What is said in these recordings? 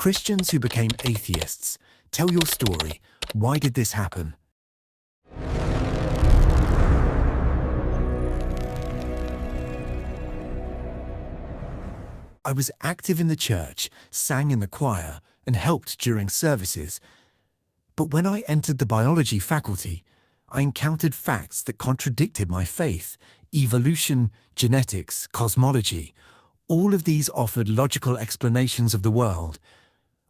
Christians who became atheists. Tell your story. Why did this happen? I was active in the church, sang in the choir, and helped during services. But when I entered the biology faculty, I encountered facts that contradicted my faith. Evolution, genetics, cosmology, all of these offered logical explanations of the world.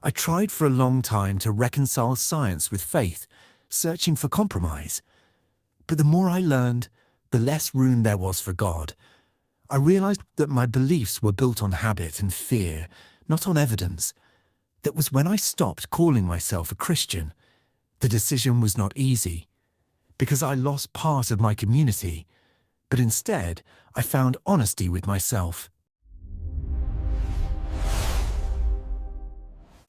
I tried for a long time to reconcile science with faith, searching for compromise. But the more I learned, the less room there was for God. I realized that my beliefs were built on habit and fear, not on evidence. That was when I stopped calling myself a Christian. The decision was not easy, because I lost part of my community, but instead I found honesty with myself.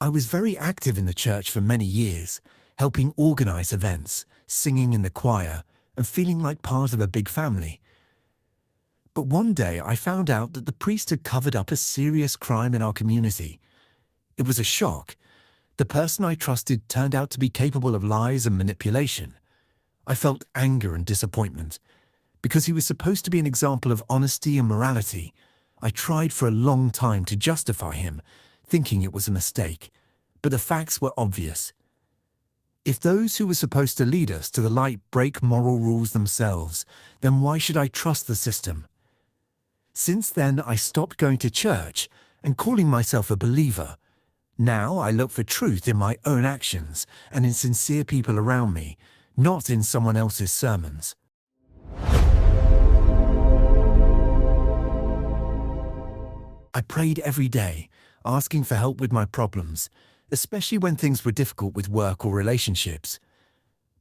I was very active in the church for many years, helping organize events, singing in the choir, and feeling like part of a big family. But one day I found out that the priest had covered up a serious crime in our community. It was a shock. The person I trusted turned out to be capable of lies and manipulation. I felt anger and disappointment. Because he was supposed to be an example of honesty and morality, I tried for a long time to justify him, thinking it was a mistake. But the facts were obvious. If those who were supposed to lead us to the light break moral rules themselves, then why should I trust the system? Since then, I stopped going to church and calling myself a believer. Now I look for truth in my own actions and in sincere people around me, not in someone else's sermons. I prayed every day, asking for help with my problems, especially when things were difficult with work or relationships.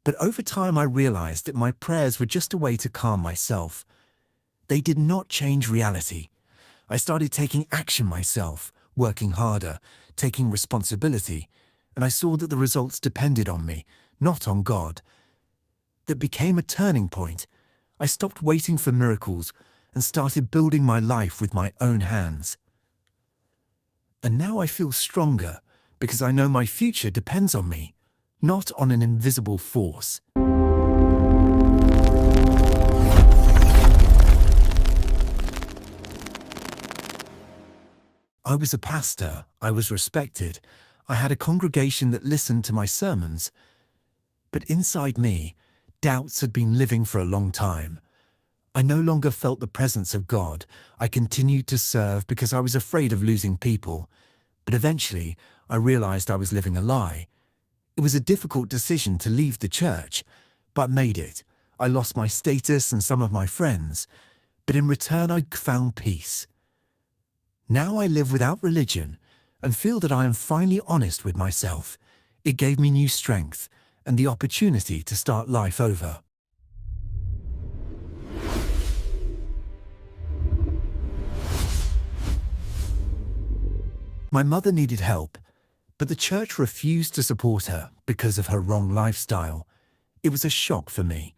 But over time I realized that my prayers were just a way to calm myself. They did not change reality. I started taking action myself, working harder, taking responsibility, and I saw that the results depended on me, not on God. That became a turning point. I stopped waiting for miracles and started building my life with my own hands. And now I feel stronger because I know my future depends on me, not on an invisible force. I was a pastor, I was respected, I had a congregation that listened to my sermons. But inside me, doubts had been living for a long time. I no longer felt the presence of God. I continued to serve because I was afraid of losing people. But eventually, I realized I was living a lie. It was a difficult decision to leave the church, but I made it. I lost my status and some of my friends, but in return I found peace. Now I live without religion and feel that I am finally honest with myself. It gave me new strength and the opportunity to start life over. My mother needed help, but the church refused to support her because of her wrong lifestyle. It was a shock for me.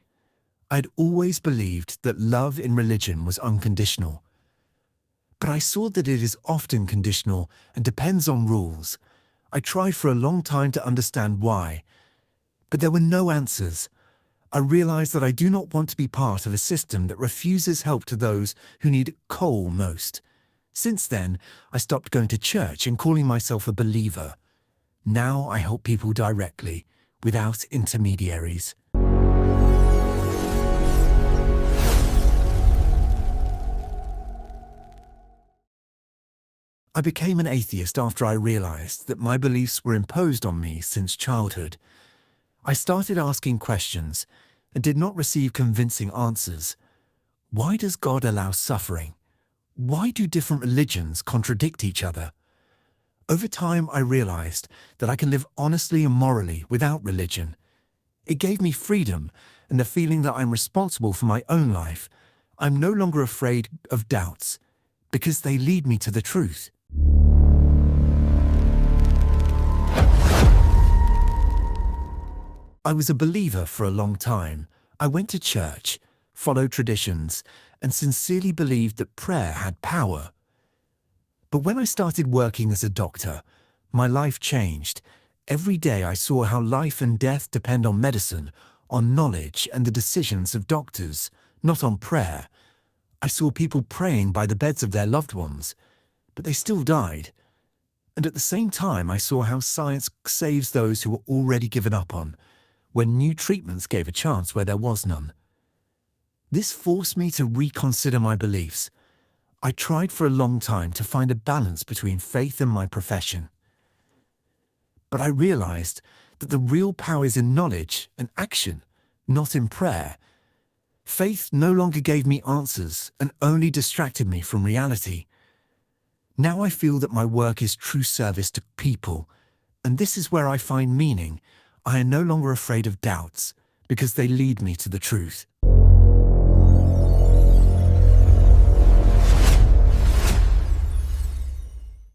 I'd always believed that love in religion was unconditional. But I saw that it is often conditional and depends on rules. I tried for a long time to understand why, but there were no answers. I realized that I do not want to be part of a system that refuses help to those who need coal most. Since then, I stopped going to church and calling myself a believer. Now I help people directly, without intermediaries. I became an atheist after I realized that my beliefs were imposed on me since childhood. I started asking questions and did not receive convincing answers. Why does God allow suffering? Why do different religions contradict each other? Over time, I realized that I can live honestly and morally without religion. It gave me freedom and the feeling that I'm responsible for my own life. I'm no longer afraid of doubts because they lead me to the truth. I was a believer for a long time. I went to church, followed traditions, and sincerely believed that prayer had power. But when I started working as a doctor, My life changed. Every day I saw how life and death depend on medicine, on knowledge and the decisions of doctors, not on prayer. I saw people praying by the beds of their loved ones, but they still died. And at the same time, I saw how science saves those who were already given up on, when new treatments gave a chance where there was none. This forced me to reconsider my beliefs. I tried for a long time to find a balance between faith and my profession. But I realized that the real power is in knowledge and action, not in prayer. Faith no longer gave me answers and only distracted me from reality. Now I feel that my work is true service to people, and this is where I find meaning. I am no longer afraid of doubts, because they lead me to the truth.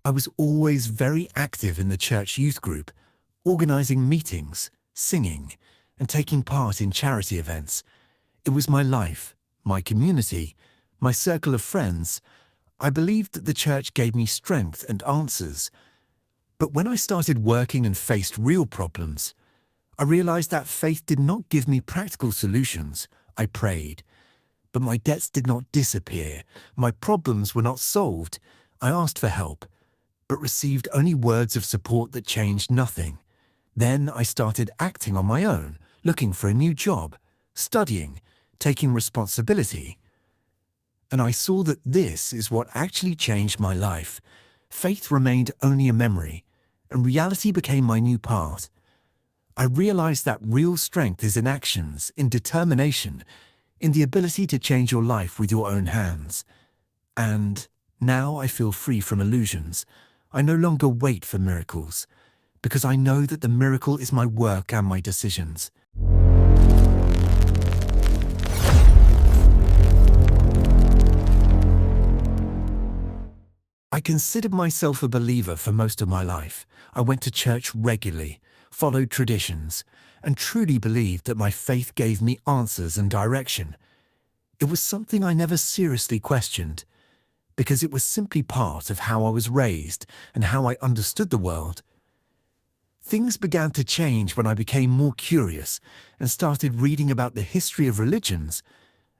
I was always very active in the church youth group, organizing meetings, singing, and taking part in charity events. It was my life, my community, my circle of friends. I believed that the church gave me strength and answers. But when I started working and faced real problems, I realized that faith did not give me practical solutions. I prayed, but my debts did not disappear. My problems were not solved. I asked for help, but received only words of support that changed nothing. Then I started acting on my own, looking for a new job, studying, taking responsibility. And I saw that this is what actually changed my life. Faith remained only a memory, and reality became my new path. I realized that real strength is in actions, in determination, in the ability to change your life with your own hands. And now I feel free from illusions. I no longer wait for miracles, because I know that the miracle is my work and my decisions. I considered myself a believer for most of my life. I went to church regularly, followed traditions, and truly believed that my faith gave me answers and direction. It was something I never seriously questioned, because it was simply part of how I was raised and how I understood the world. Things began to change when I became more curious and started reading about the history of religions.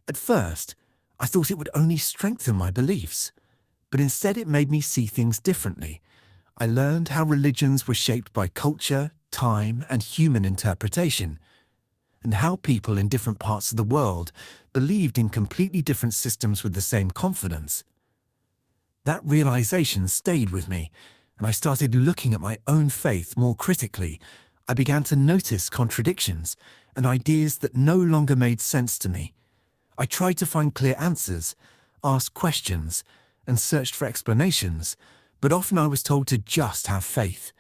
At first, I thought it would only strengthen my beliefs, but instead it made me see things differently. I learned how religions were shaped by culture, time, and human interpretation, and how people in different parts of the world believed in completely different systems with the same confidence. That realization stayed with me, and I started looking at my own faith more critically. I began to notice contradictions and ideas that no longer made sense to me. I tried to find clear answers, asked questions, and searched for explanations, but often I was told to just have faith,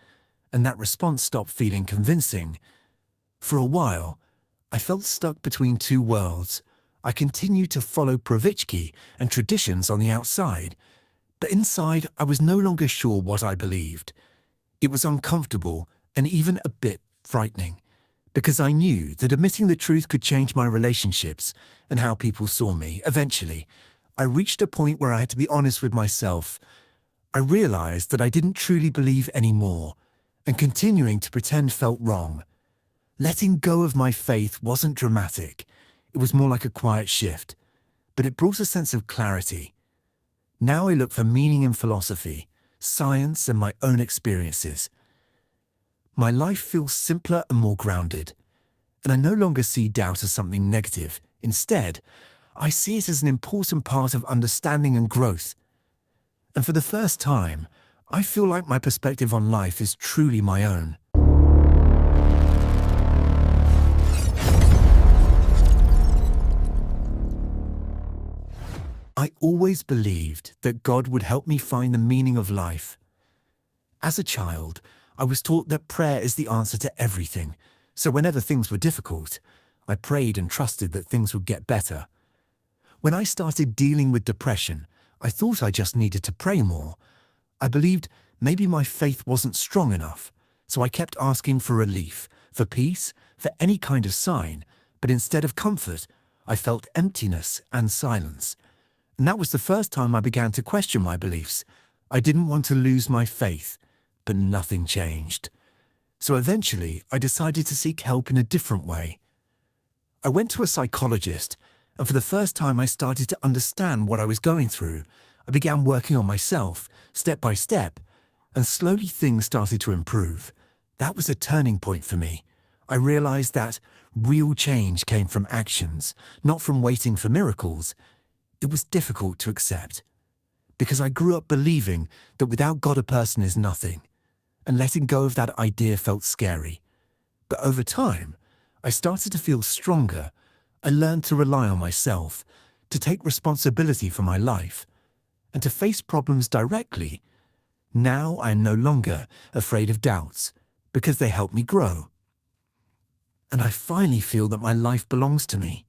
and that response stopped feeling convincing. For a while, I felt stuck between two worlds. I continued to follow Pravitsky and traditions on the outside, but inside I was no longer sure what I believed. It was uncomfortable and even a bit frightening, because I knew that admitting the truth could change my relationships and how people saw me. Eventually, I reached a point where I had to be honest with myself. I realized that I didn't truly believe anymore, and continuing to pretend felt wrong. Letting go of my faith wasn't dramatic. It was more like a quiet shift, but it brought a sense of clarity. Now I look for meaning in philosophy, science, and my own experiences. My life feels simpler and more grounded, and I no longer see doubt as something negative. Instead, I see it as an important part of understanding and growth. And for the first time, I feel like my perspective on life is truly my own. I always believed that God would help me find the meaning of life. As a child, I was taught that prayer is the answer to everything, so whenever things were difficult, I prayed and trusted that things would get better. When I started dealing with depression, I thought I just needed to pray more. I believed maybe my faith wasn't strong enough, so I kept asking for relief, for peace, for any kind of sign, but instead of comfort, I felt emptiness and silence. And that was the first time I began to question my beliefs. I didn't want to lose my faith, but nothing changed. So eventually, I decided to seek help in a different way. I went to a psychologist, and for the first time I started to understand what I was going through. I began working on myself, step by step, and slowly things started to improve. That was a turning point for me. I realized that real change came from actions, not from waiting for miracles. It was difficult to accept, because I grew up believing that without God a person is nothing, and letting go of that idea felt scary. But over time, I started to feel stronger. I learned to rely on myself, to take responsibility for my life, and to face problems directly. Now I am no longer afraid of doubts, because they help me grow. And I finally feel that my life belongs to me.